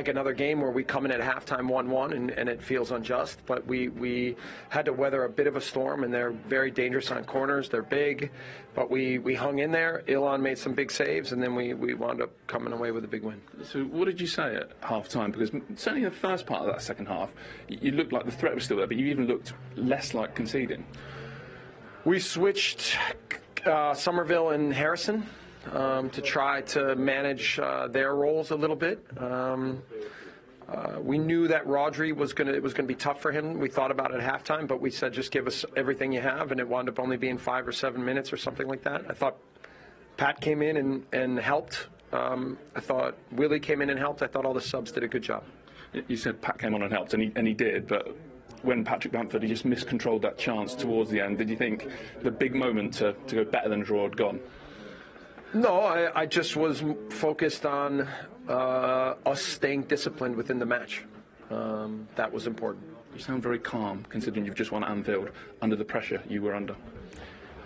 like another game where we come in at halftime 1-1 and it feels unjust. But we had to weather a bit of a storm, and they're very dangerous on corners. They're big, but we hung in there. Ilan made some big saves, and then we wound up coming away with a big win. So what did you say at half-time? Because certainly the first part of that second half, you looked like the threat was still there, but you even looked less like conceding. We switched Summerville and Harrison to try to manage their roles a little bit. We knew that Rodrigo was going to be tough for him. We thought about it at halftime, but we said just give us everything you have, and it wound up only being 5 or 7 minutes or something like that. I thought Pat came in and helped. I thought Willie came in and helped. I thought all the subs did a good job. You said Pat came on and helped, and he did, but when Patrick Bamford, he just miscontrolled that chance towards the end. Did you think the big moment to go better than draw had gone? No, I just was focused on us staying disciplined within the match. That was important. You sound very calm, considering you've just won at Anfield, under the pressure you were under.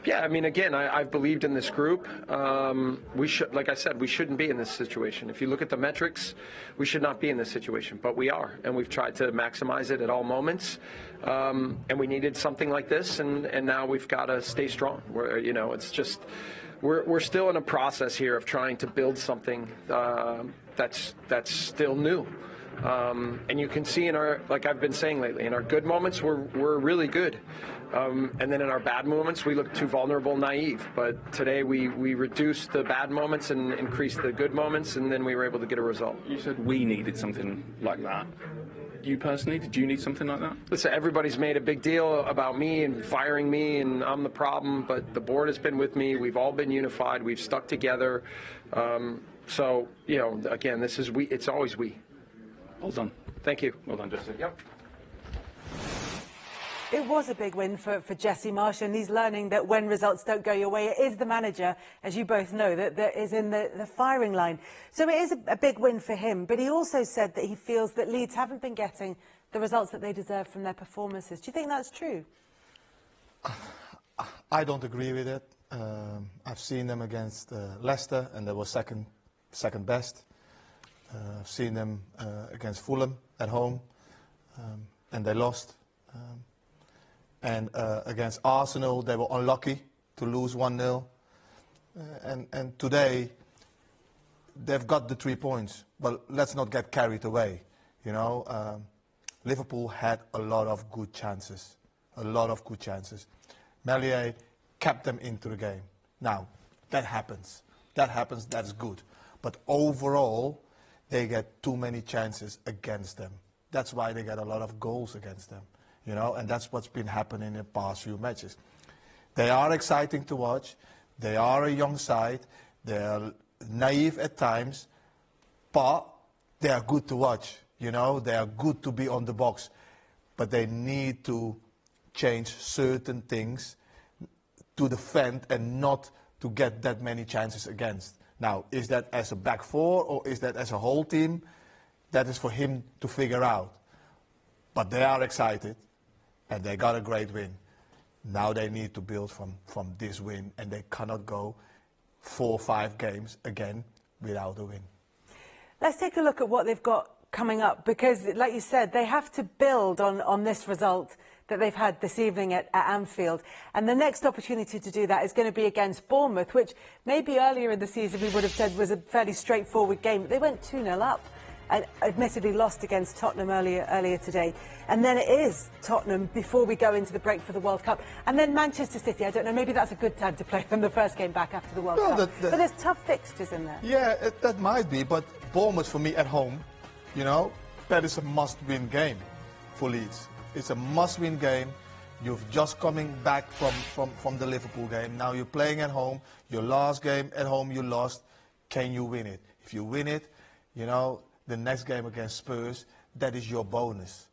Yeah, I mean, again, I've believed in this group. Like I said, we shouldn't be in this situation. If you look at the metrics, we should not be in this situation, but we are, and we've tried to maximize it at all moments. And we needed something like this, and now we've got to stay strong. It's just we're still in a process here of trying to build something that's still new. And you can see like I've been saying lately, in our good moments, we're really good. And then in our bad moments, we look too vulnerable, naive. But today we reduced the bad moments and increased the good moments, and then we were able to get a result. You said we needed something like that. You personally, did you need something like that? Listen, everybody's made a big deal about me and firing me, and I'm the problem. But the board has been with me. We've all been unified. We've stuck together. So, again, it's always we. Well done. Thank you. Well done, Jesse. Yep. It was a big win for Jesse Marsh, and he's learning that when results don't go your way, it is the manager, as you both know, that is in the firing line. So it is a big win for him, but he also said that he feels that Leeds haven't been getting the results that they deserve from their performances. Do you think that's true? I don't agree with it. I've seen them against Leicester, and they were second best. I've seen them against Fulham at home, and they lost. And against Arsenal, they were unlucky to lose 1-0. And today, they've got the 3 points. But let's not get carried away. Liverpool had a lot of good chances. Meslier kept them into the game. Now, that happens. That's good. But overall, they get too many chances against them. That's why they get a lot of goals against them. And that's what's been happening in the past few matches. They are exciting to watch. They are a young side. They are naive at times, but they are good to watch. They are good to be on the box. But they need to change certain things to defend and not to get that many chances against. Now, is that as a back four or is that as a whole team? That is for him to figure out. But they are excited. And they got a great win. Now they need to build from this win, and they cannot go 4 or 5 games again without a win. Let's take a look at what they've got coming up, because, like you said, they have to build on this result that they've had this evening at Anfield. And the next opportunity to do that is going to be against Bournemouth, which maybe earlier in the season we would have said was a fairly straightforward game. But they went 2-0 up. And admittedly lost against Tottenham earlier today. And then it is Tottenham before we go into the break for the World Cup. And then Manchester City. I don't know, maybe that's a good time to play them the first game back after the World Cup. But there's tough fixtures in there. Yeah, that might be. But Bournemouth, for me, at home, that is a must-win game for Leeds. It's a must-win game. You've just coming back from the Liverpool game. Now you're playing at home. Your last game at home you lost. Can you win it? If you win it, the next game against Spurs, that is your bonus.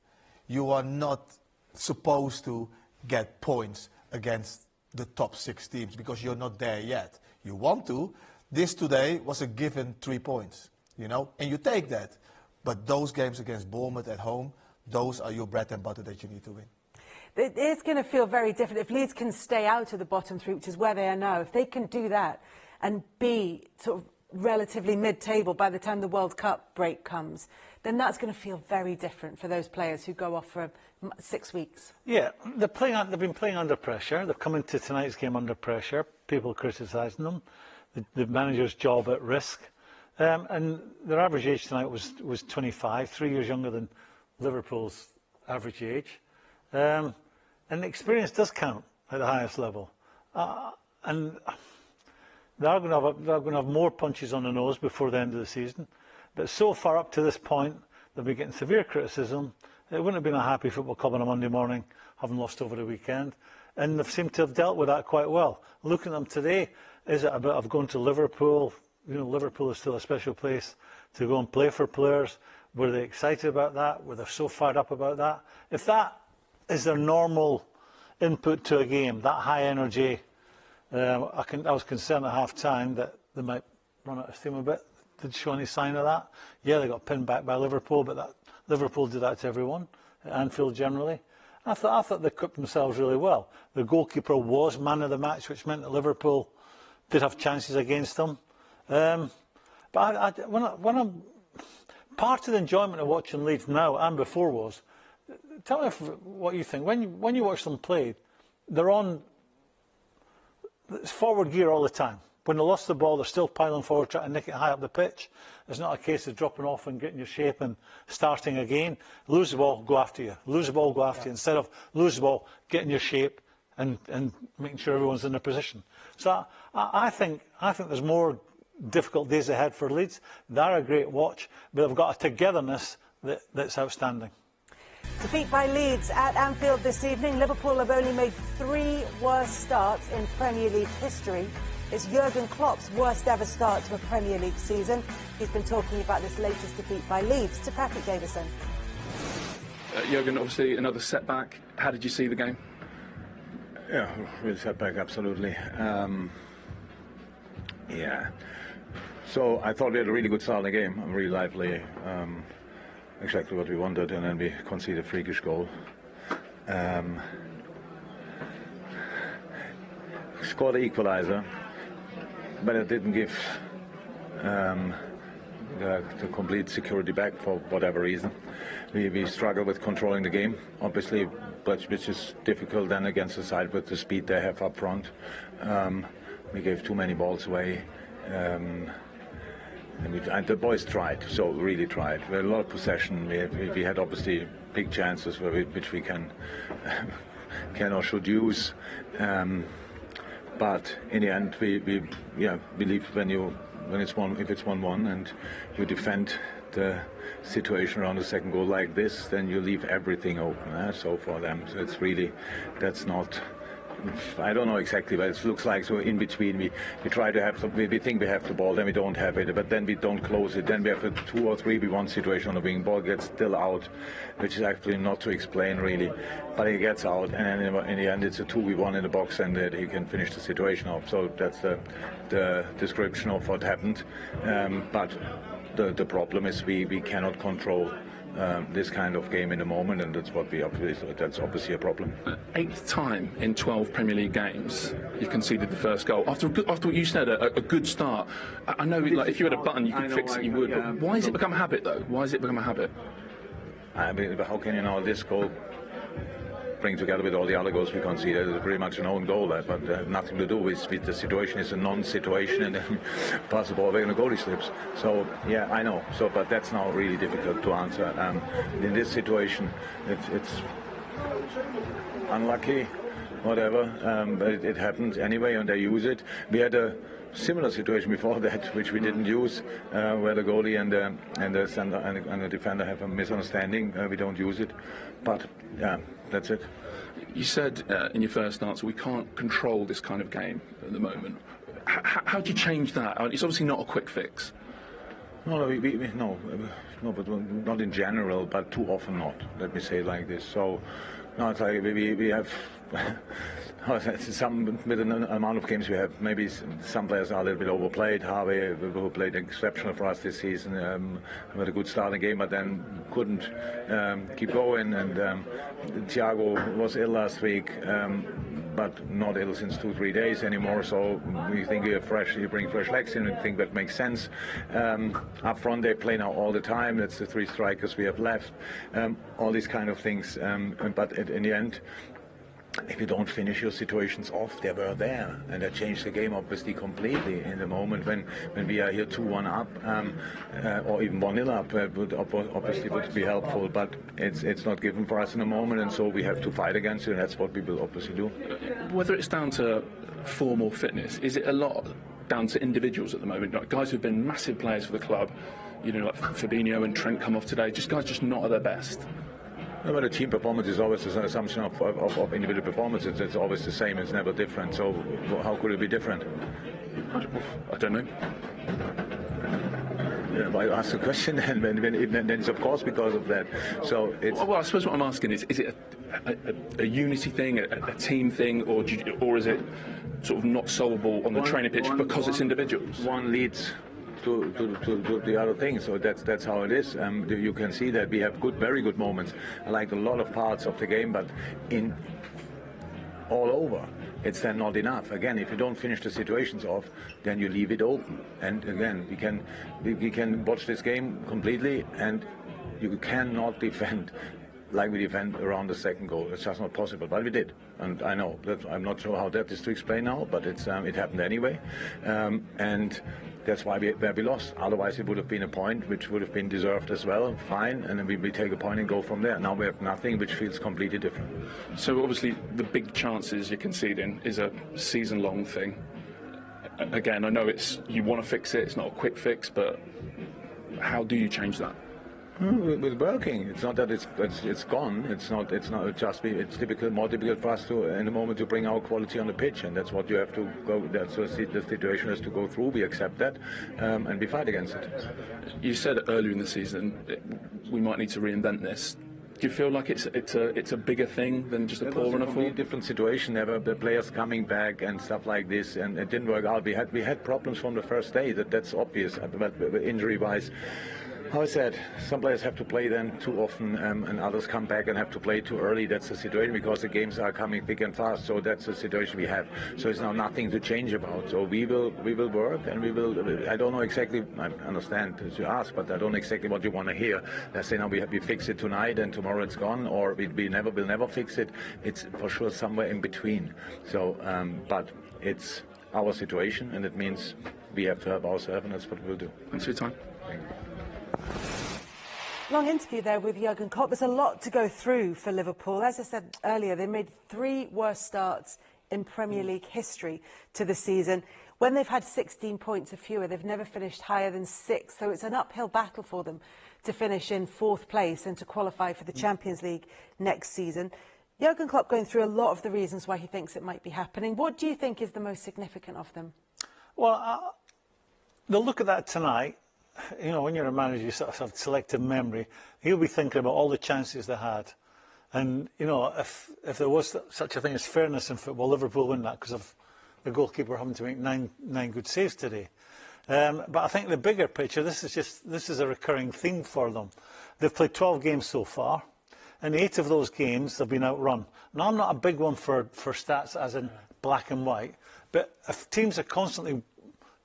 You are not supposed to get points against the top 6 teams because you're not there yet. You want to. This today was a given 3 points, and you take that. But those games against Bournemouth at home, those are your bread and butter that you need to win. It is going to feel very different if Leeds can stay out of the bottom 3, which is where they are now. If they can do that and be sort of relatively mid-table by the time the World Cup break comes, then that's going to feel very different for those players who go off for 6 weeks. Yeah, they've been playing under pressure. They've come into tonight's game under pressure. People criticising them. The manager's job at risk. And their average age tonight was 25, 3 years younger than Liverpool's average age. And experience does count at the highest level. And they're going to have more punches on the nose before the end of the season. But so far up to this point, they've been getting severe criticism. It wouldn't have been a happy football club on a Monday morning, having lost over the weekend. And they've seemed to have dealt with that quite well. Looking at them today, is it a bit of going to Liverpool? You know, Liverpool is still a special place to go and play for players. Were they excited about that? Were they so fired up about that? If that is their normal input to a game, that high energy, I was concerned at half-time that they might run out of steam a bit. Did show any sign of that? Yeah, they got pinned back by Liverpool, but Liverpool did that to everyone, at Anfield generally. I thought they equipped themselves really well. The goalkeeper was man of the match, which meant that Liverpool did have chances against them. But part of the enjoyment of watching Leeds now and before was, tell me what you think. When you watch them play, they're on forward gear all the time. When they lost the ball, they're still piling forward, trying to nick it high up the pitch. It's not a case of dropping off and getting your shape and starting again. Lose the ball, go after you. Lose the ball, go after you. Instead of lose the ball, getting your shape and making sure everyone's in their position. So I think there's more difficult days ahead for Leeds. They're a great watch, but they've got a togetherness that's outstanding. Defeat by Leeds at Anfield this evening. Liverpool have only made 3 worst starts in Premier League history. It's Jurgen Klopp's worst ever start to a Premier League season. He's been talking about this latest defeat by Leeds. To Patrick Davison. Jurgen, obviously another setback. How did you see the game? Yeah, real setback, absolutely. Yeah. So I thought we had a really good start in the game. I'm really lively. Exactly what we wanted, and then we conceded a freakish goal. Scored the equalizer, but it didn't give the complete security back for whatever reason. We struggle with controlling the game, obviously, which is difficult then against the side with the speed they have up front. We gave too many balls away. And the boys tried, so really tried. We had a lot of possession. We had obviously big chances which we can or should use. But in the end, we believe if it's 1-1 and you defend the situation around the second goal like this, then you leave everything open. So for them, so it's really that's not. I don't know exactly, but it looks like so in between we try to have we think we have the ball, then we don't have it, but then we don't close it, then we have a 2 or 3v1 situation on the wing, ball gets still out, which is actually not to explain really, but it gets out, and then in the end it's a 2v1 in the box, and he can finish the situation off. So that's the description of what happened, but the problem is we cannot control this kind of game in the moment, and that's obviously a problem. 8th time in 12 Premier League games you've conceded the first goal after what you said, a good start. I know, like, if you had a button you could fix it, you would. But why has it become a habit, though? Why has it become a habit? I mean, how can you know this goal bring together with all the other goals we conceded? It's pretty much an own goal, but nothing to do with the situation. It's a non-situation, and then pass the ball away and the goalie slips. So yeah, I know. So, but that's now really difficult to answer. In this situation, it's unlucky, whatever. But it happens anyway, and they use it. We had a similar situation before that, which we didn't use, where the goalie and the defender have a misunderstanding. We don't use it, but yeah, that's it. You said in your first answer we can't control this kind of game at the moment. How do you change that? It's obviously not a quick fix. No, but not in general, but too often not. Let me say it like this. So, no, it's like we have. Some with an amount of games we have, maybe some players are a little bit overplayed. Harvey, who played exceptional for us this season, had a good start in the game, but then couldn't keep going. And Thiago was ill last week, but not ill since 2-3 days anymore. So we think you bring fresh legs in, and think that makes sense. Up front, they play now all the time. That's the 3 strikers we have left. All these kind of things. But in the end, if you don't finish your situations off, they were there, and that changed the game obviously completely. In the moment when we are here 2-1 up, or even 1-0 up, would be helpful. But it's not given for us in the moment, and so we have to fight against it, and that's what we will obviously do. Whether it's down to form or fitness, is it a lot down to individuals at the moment? Like guys who've been massive players for the club, you know, like Fabinho and Trent come off today, just guys just not at their best. No, but a team performance is always an assumption of individual performance. It's always the same. It's never different. So how could it be different? I don't know. Yeah, I asked the question, and then it's of course because of that. So it's. Well, I suppose what I'm asking is it a unity thing, a team thing, or is it sort of not solvable on the training pitch because it's individuals? One leads to the other thing, so that's how it is. You can see that we have very good moments. I liked a lot of parts of the game, but in all over, it's then not enough. Again, if you don't finish the situations off, then you leave it open. And again, we can watch this game completely, and you cannot defend like we defend around the second goal. It's just not possible, but we did. And I know that I'm not sure how that is to explain now, but it happened anyway. And that's why we lost. Otherwise, it would have been a point which would have been deserved as well. Fine, and then we take a point and go from there. Now we have nothing, which feels completely different. So obviously, the big chances you're conceding is a season-long thing. Again, I know you want to fix it. It's not a quick fix, but how do you change that? With working, it's not that it's gone. It's not just. It's more difficult for us to, in the moment, to bring our quality on the pitch, and that's what you have to go. That's the situation has to go through. We accept that, and we fight against it. You said earlier in the season we might need to reinvent this. Do you feel like it's a bigger thing than just a poor run of form? Different situation. There were the players coming back and stuff like this, and it didn't work out. We had problems from the first day. That's obvious. But injury-wise. How I said, some players have to play then too often, and others come back and have to play too early. That's the situation because the games are coming thick and fast. So that's the situation we have. So it's now nothing to change about. So we will work, and we will. I don't know exactly. I understand as you ask, but I don't know exactly what you want to hear. Let's say now we fix it tonight, and tomorrow it's gone, or we'll never fix it. It's for sure somewhere in between. So, but it's our situation, and it means we have to help ourselves, and that's what we'll do. Thanks for your time. Thank you. Long interview there with Jurgen Klopp. There's a lot to go through for Liverpool. As I said earlier, they made 3 worst starts in Premier League history to the season. When they've had 16 points or fewer, they've never finished higher than 6. So it's an uphill battle for them to finish in 4th place and to qualify for the Champions League next season. Jurgen Klopp going through a lot of the reasons why he thinks it might be happening. What do you think is the most significant of them? Well, they'll look at that tonight. You know, when you're a manager, you sort of have selective memory. He'll be thinking about all the chances they had. And, you know, if there was such a thing as fairness in football, Liverpool win that because of the goalkeeper having to make nine good saves today. But I think the bigger picture, this is a recurring theme for them. They've played 12 games so far. In 8 of those games, they've been outrun. Now, I'm not a big one for stats as in black and white. But if teams are constantly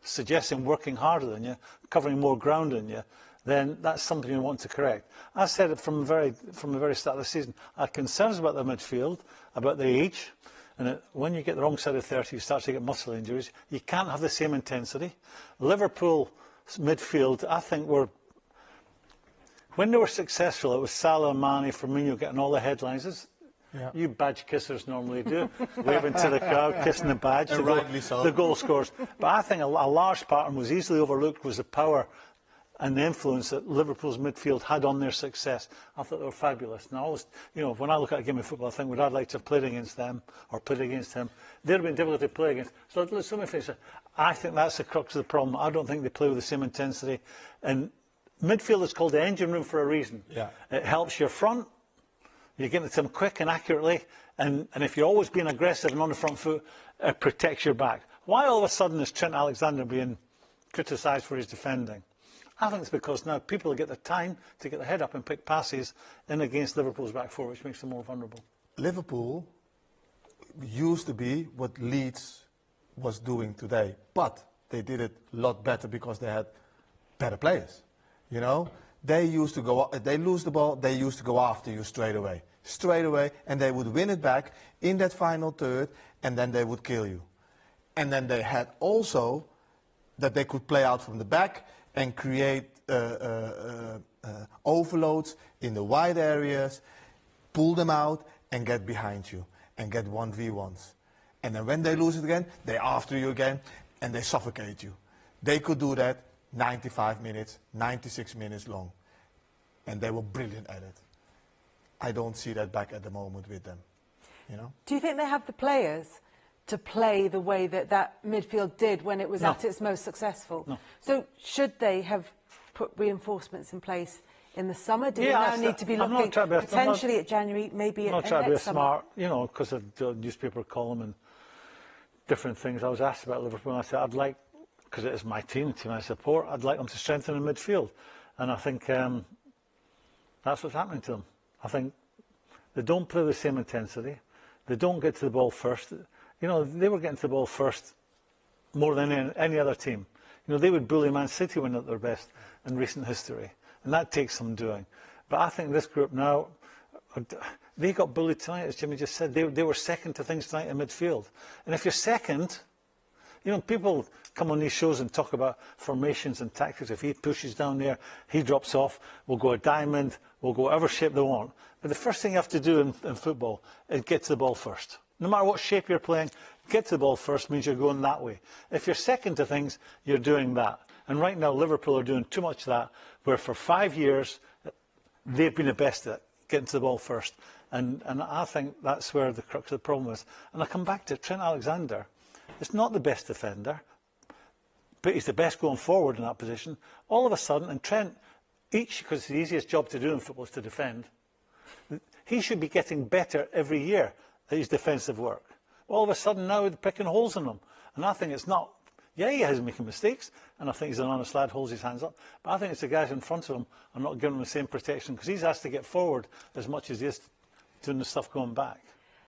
suggesting working harder than you, covering more ground than you, then that's something you want to correct. I said it from the very start of the season. I had concerns about the midfield, about the age, and when you get the wrong side of 30, you start to get muscle injuries. You can't have the same intensity. Liverpool's midfield, I think, when they were successful, it was Salah, Mané, Firmino getting all the headlines. Yeah. You badge kissers normally do, waving to the crowd, kissing the badge, the goal scores. But I think a large part and was easily overlooked was the power and the influence that Liverpool's midfield had on their success. I thought they were fabulous. And I always, you know, when I look at a game of football, I think, would I like to have played against them or played against him? They'd have been difficult to play against. So let me finish it. I think that's the crux of the problem. I don't think they play with the same intensity. And midfield is called the engine room for a reason. Yeah. It helps your front. You get it to them quick and accurately, and if you're always being aggressive and on the front foot, it protects your back. Why all of a sudden is Trent Alexander being criticised for his defending? I think it's because now people get the time to get their head up and pick passes in against Liverpool's back four, which makes them more vulnerable. Liverpool used to be what Leeds was doing today, but they did it a lot better because they had better players. You know, they used to go. They lose the ball. They used to go after you straight away, and they would win it back in that final third, and then they would kill you. And then they had also that they could play out from the back and create overloads in the wide areas, pull them out and get behind you and get 1v1s. And then when they lose it again, they after you again and they suffocate you. They could do that 95 minutes, 96 minutes long. And they were brilliant at it. I don't see that back at the moment with them. You know? Do you think they have the players to play the way that that midfield did when it was No. at its most successful? No. So should they have put reinforcements in place in the summer? Do we Yeah, now need to be I'm not looking trying to be- potentially at January, maybe I'm at not trying to be next summer? smart, you know, because of the newspaper column and different things. I was asked about Liverpool, and I said I'd like, because it is my team, the team I support, I'd like them to strengthen the midfield. And I think that's what's happening to them. I think they don't play the same intensity. They don't get to the ball first. You know, they were getting to the ball first more than any other team. You know, they would bully Man City when they're at their best in recent history. And that takes some doing. But I think this group now, they got bullied tonight, as Jimmy just said. They were second to things tonight in midfield. And if you're second, you know, people come on these shows and talk about formations and tactics. If he pushes down there, he drops off, we'll go a diamond, we'll go whatever shape they want. But the first thing you have to do in football is get to the ball first. No matter what shape you're playing, get to the ball first means you're going that way. If you're second to things, you're doing that. And right now, Liverpool are doing too much of that, where for 5 years, they've been the best at getting to the ball first. And I think that's where the crux of the problem is. And I come back to Trent Alexander. It's not the best defender, but he's the best going forward in that position. All of a sudden, and Trent, because the easiest job to do in football is to defend, he should be getting better every year at his defensive work. All of a sudden now they're picking holes in him. And I think it's not, yeah, he is making mistakes, and I think he's an honest lad, holds his hands up, but I think it's the guys in front of him are not giving him the same protection, because he's asked to get forward as much as he is doing the stuff going back.